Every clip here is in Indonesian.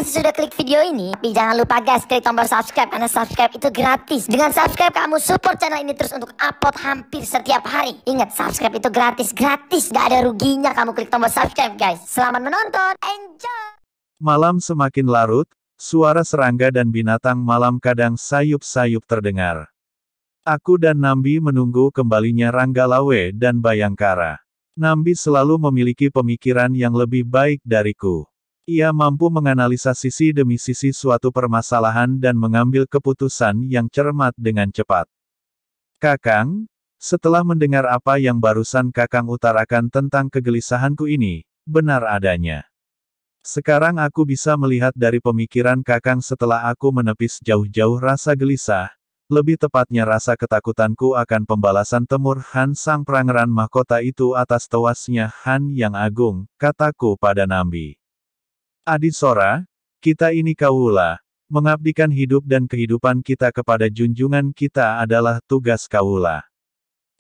kasih sudah klik video ini, tapi jangan lupa guys, klik tombol subscribe karena subscribe itu gratis. Dengan subscribe kamu support channel ini terus untuk upload hampir setiap hari. Ingat, subscribe itu gratis, gak ada ruginya kamu klik tombol subscribe guys. Selamat menonton, enjoy. Malam semakin larut, suara serangga dan binatang malam kadang sayup-sayup terdengar. Aku dan Nambi menunggu kembalinya Ranggalawe dan Bayangkara. Nambi selalu memiliki pemikiran yang lebih baik dariku. Ia mampu menganalisa sisi demi sisi suatu permasalahan dan mengambil keputusan yang cermat dengan cepat. Kakang, setelah mendengar apa yang barusan Kakang utarakan tentang kegelisahanku ini, benar adanya. Sekarang aku bisa melihat dari pemikiran Kakang setelah aku menepis jauh-jauh rasa gelisah, lebih tepatnya rasa ketakutanku akan pembalasan Temur Han sang Prangeran Mahkota itu atas tewasnya Han yang agung, kataku pada Nambi. Adisora, kita ini kaula, mengabdikan hidup dan kehidupan kita kepada junjungan kita adalah tugas kaula.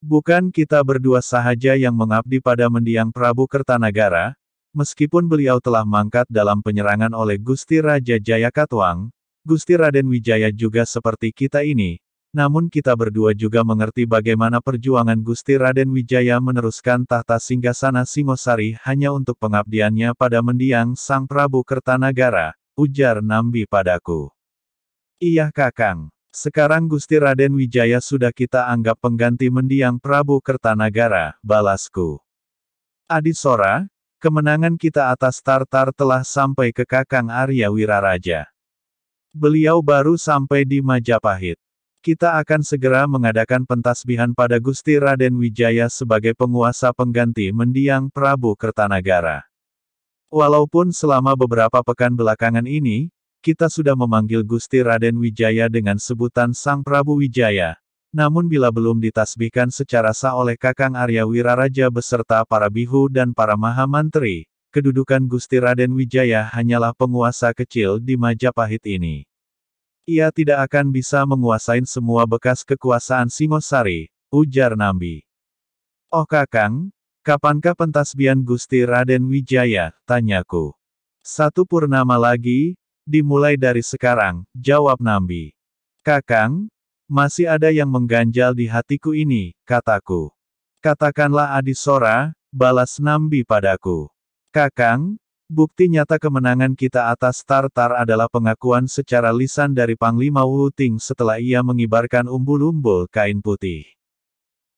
Bukan kita berdua sahaja yang mengabdi pada mendiang Prabu Kertanagara, meskipun beliau telah mangkat dalam penyerangan oleh Gusti Raja Jayakatwang, Gusti Raden Wijaya juga seperti kita ini, namun kita berdua juga mengerti bagaimana perjuangan Gusti Raden Wijaya meneruskan tahta singgasana Singosari hanya untuk pengabdiannya pada mendiang Sang Prabu Kertanagara, ujar Nambi padaku. Iya Kakang, sekarang Gusti Raden Wijaya sudah kita anggap pengganti mendiang Prabu Kertanagara, balasku. Adisora, kemenangan kita atas Tartar telah sampai ke Kakang Arya Wiraraja. Beliau baru sampai di Majapahit. Kita akan segera mengadakan pentasbihan pada Gusti Raden Wijaya sebagai penguasa pengganti mendiang Prabu Kertanagara. Walaupun selama beberapa pekan belakangan ini, kita sudah memanggil Gusti Raden Wijaya dengan sebutan Sang Prabu Wijaya, namun bila belum ditasbihkan secara sah oleh Kakang Arya Wiraraja beserta para bihu dan para mahamantri, kedudukan Gusti Raden Wijaya hanyalah penguasa kecil di Majapahit ini. Ia tidak akan bisa menguasain semua bekas kekuasaan Singosari, ujar Nambi. Oh Kakang, kapankah pentasbihan Gusti Raden Wijaya, tanyaku. 1 purnama lagi, dimulai dari sekarang, jawab Nambi. Kakang, masih ada yang mengganjal di hatiku ini, kataku. Katakanlah Adisora, balas Nambi padaku. Kakang, bukti nyata kemenangan kita atas Tartar adalah pengakuan secara lisan dari Panglima Wuting setelah ia mengibarkan umbul-umbul kain putih.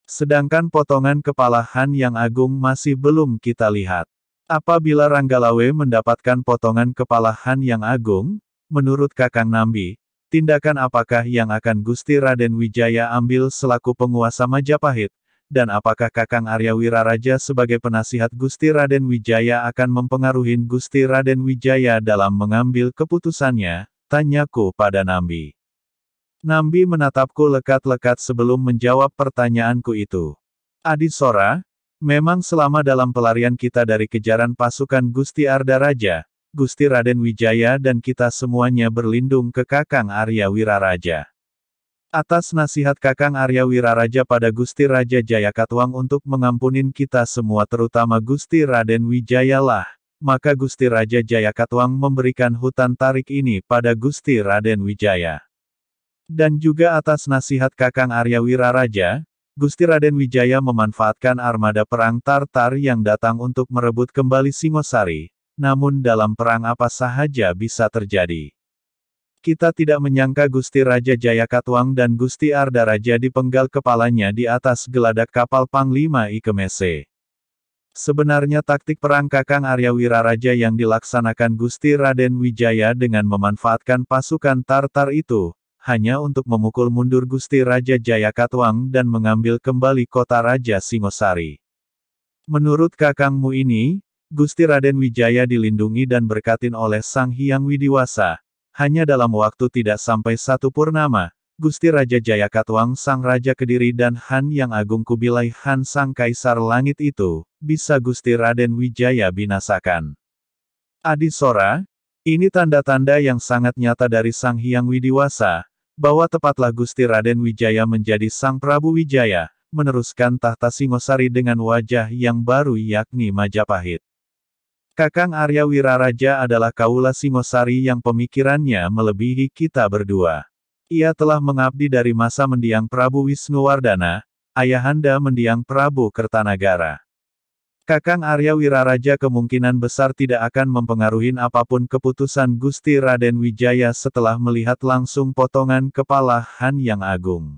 Sedangkan potongan kepala Han yang agung masih belum kita lihat. Apabila Ranggalawe mendapatkan potongan kepala Han yang agung, menurut Kakang Nambi, tindakan apakah yang akan Gusti Raden Wijaya ambil selaku penguasa Majapahit? Dan apakah Kakang Arya Wiraraja sebagai penasihat Gusti Raden Wijaya akan mempengaruhi Gusti Raden Wijaya dalam mengambil keputusannya? Tanyaku pada Nambi. Nambi menatapku lekat-lekat sebelum menjawab pertanyaanku itu. Adisora, memang selama dalam pelarian kita dari kejaran pasukan Gusti Ardaraja, Gusti Raden Wijaya dan kita semuanya berlindung ke Kakang Arya Wiraraja. Atas nasihat Kakang Arya Wiraraja pada Gusti Raja Jayakatwang untuk mengampunin kita semua terutama Gusti Raden Wijaya lah, maka Gusti Raja Jayakatwang memberikan hutan tarik ini pada Gusti Raden Wijaya. Dan juga atas nasihat Kakang Arya Wiraraja, Gusti Raden Wijaya memanfaatkan armada perang Tartar yang datang untuk merebut kembali Singosari, namun dalam perang apa sahaja bisa terjadi. Kita tidak menyangka Gusti Raja Jayakatwang dan Gusti Ardaraja dipenggal kepalanya di atas geladak kapal Panglima Ikemese. Sebenarnya taktik perang Kakang Arya Wiraraja yang dilaksanakan Gusti Raden Wijaya dengan memanfaatkan pasukan Tartar itu, hanya untuk memukul mundur Gusti Raja Jayakatwang dan mengambil kembali kota Raja Singosari. Menurut Kakangmu ini, Gusti Raden Wijaya dilindungi dan berkatin oleh Sang Hyang Widiwasa. Hanya dalam waktu tidak sampai 1 purnama, Gusti Raja Jayakatwang Sang Raja Kediri dan Han yang Agung Kubilai Han Sang Kaisar Langit itu, bisa Gusti Raden Wijaya binasakan. Adisora, ini tanda-tanda yang sangat nyata dari Sang Hyang Widiwasa, bahwa tepatlah Gusti Raden Wijaya menjadi Sang Prabu Wijaya, meneruskan tahta Singosari dengan wajah yang baru yakni Majapahit. Kakang Arya Wiraraja adalah kaula Singosari yang pemikirannya melebihi kita berdua. Ia telah mengabdi dari masa mendiang Prabu Wisnuwardana, ayahanda mendiang Prabu Kertanagara. Kakang Arya Wiraraja kemungkinan besar tidak akan mempengaruhi apapun keputusan Gusti Raden Wijaya setelah melihat langsung potongan kepala Han yang agung.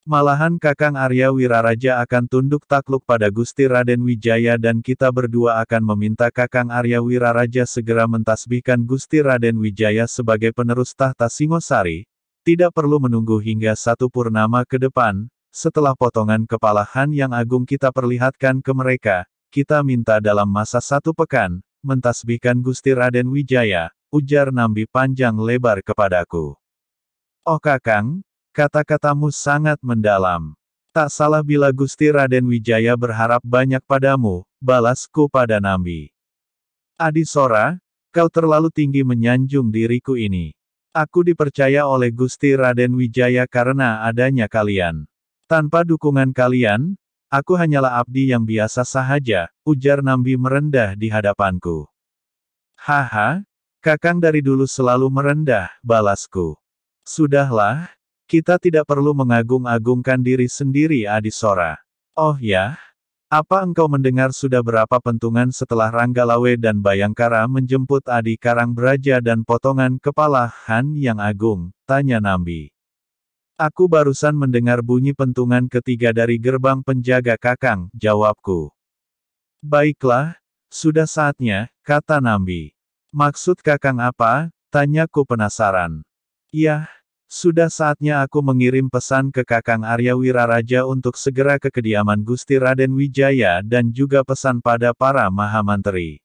Malahan Kakang Arya Wiraraja akan tunduk takluk pada Gusti Raden Wijaya dan kita berdua akan meminta Kakang Arya Wiraraja segera mentasbihkan Gusti Raden Wijaya sebagai penerus tahta Singosari. Tidak perlu menunggu hingga 1 purnama ke depan. Setelah potongan kepala Han yang agung kita perlihatkan ke mereka, kita minta dalam masa 1 pekan, mentasbihkan Gusti Raden Wijaya, ujar Nambi panjang lebar kepadaku. Oh Kakang, kata-katamu sangat mendalam. Tak salah bila Gusti Raden Wijaya berharap banyak padamu, balasku pada Nambi. Adisora, kau terlalu tinggi menyanjung diriku ini. Aku dipercaya oleh Gusti Raden Wijaya karena adanya kalian. Tanpa dukungan kalian, aku hanyalah abdi yang biasa sahaja, ujar Nambi merendah di hadapanku. Haha, Kakang dari dulu selalu merendah, balasku. Sudahlah, kita tidak perlu mengagung-agungkan diri sendiri Adisora. Oh ya, apa engkau mendengar sudah berapa pentungan setelah Ranggalawe dan Bayangkara menjemput Adi Karangbraja dan potongan kepala Han yang agung, tanya Nambi. Aku barusan mendengar bunyi pentungan ketiga dari gerbang penjaga Kakang, jawabku. Baiklah, sudah saatnya, kata Nambi. Maksud Kakang apa? Tanyaku penasaran. Yah, sudah saatnya aku mengirim pesan ke Kakang Arya Wiraraja untuk segera ke kediaman Gusti Raden Wijaya dan juga pesan pada para mahamanteri.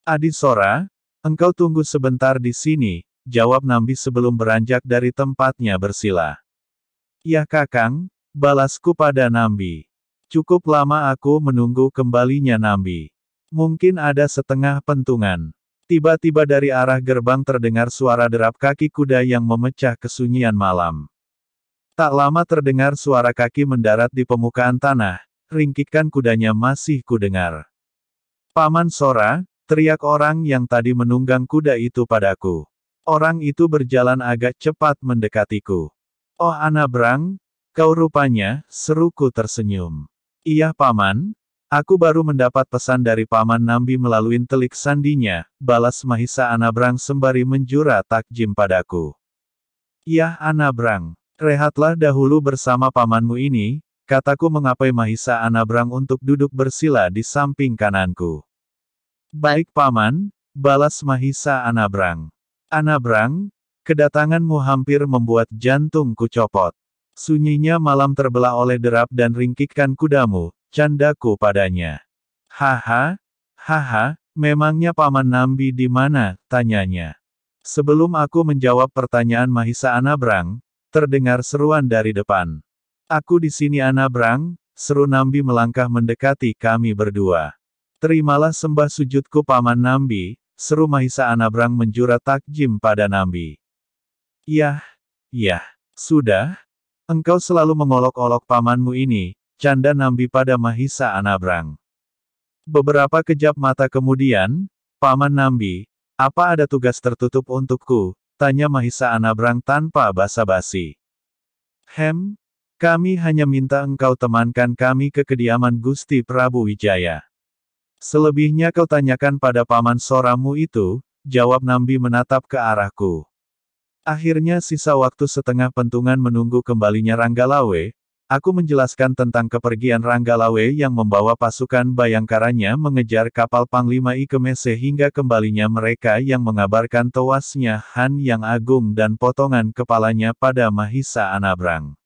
Adisora, engkau tunggu sebentar di sini, jawab Nambi sebelum beranjak dari tempatnya bersila. Ya Kakang, balasku pada Nambi. Cukup lama aku menunggu kembalinya Nambi. Mungkin ada setengah pentungan. Tiba-tiba dari arah gerbang terdengar suara derap kaki kuda yang memecah kesunyian malam. Tak lama terdengar suara kaki mendarat di permukaan tanah, ringkikan kudanya masih kudengar. Paman Sora, teriak orang yang tadi menunggang kuda itu padaku. Orang itu berjalan agak cepat mendekatiku. Oh Anabrang, kau rupanya, seruku tersenyum. Iya Paman, aku baru mendapat pesan dari Paman Nambi melalui telik sandinya, balas Mahisa Anabrang sembari menjura takjim padaku. Yah Anabrang, rehatlah dahulu bersama pamanmu ini, kataku mengapai Mahisa Anabrang untuk duduk bersila di samping kananku. Baik Paman, balas Mahisa Anabrang. Anabrang, kedatanganmu hampir membuat jantungku copot. Sunyinya malam terbelah oleh derap dan ringkikan kudamu, candaku padanya. Haha, memangnya Paman Nambi di mana, tanyanya. Sebelum aku menjawab pertanyaan Mahisa Anabrang, terdengar seruan dari depan. Aku di sini Anabrang, seru Nambi melangkah mendekati kami berdua. Terimalah sembah sujudku Paman Nambi, seru Mahisa Anabrang menjura takjim pada Nambi. Yah, sudah. Engkau selalu mengolok-olok pamanmu ini, canda Nambi pada Mahisa Anabrang. Beberapa kejap mata kemudian, Paman Nambi, apa ada tugas tertutup untukku? Tanya Mahisa Anabrang tanpa basa-basi. Kami hanya minta engkau temankan kami ke kediaman Gusti Prabu Wijaya. Selebihnya kau tanyakan pada Paman Soramu itu, jawab Nambi menatap ke arahku. Akhirnya sisa waktu setengah pentungan menunggu kembalinya Ranggalawe, aku menjelaskan tentang kepergian Ranggalawe yang membawa pasukan Bayangkaranya mengejar kapal Panglima Ikeme sehingga kembalinya mereka yang mengabarkan tewasnya Han yang agung dan potongan kepalanya pada Mahisa Anabrang.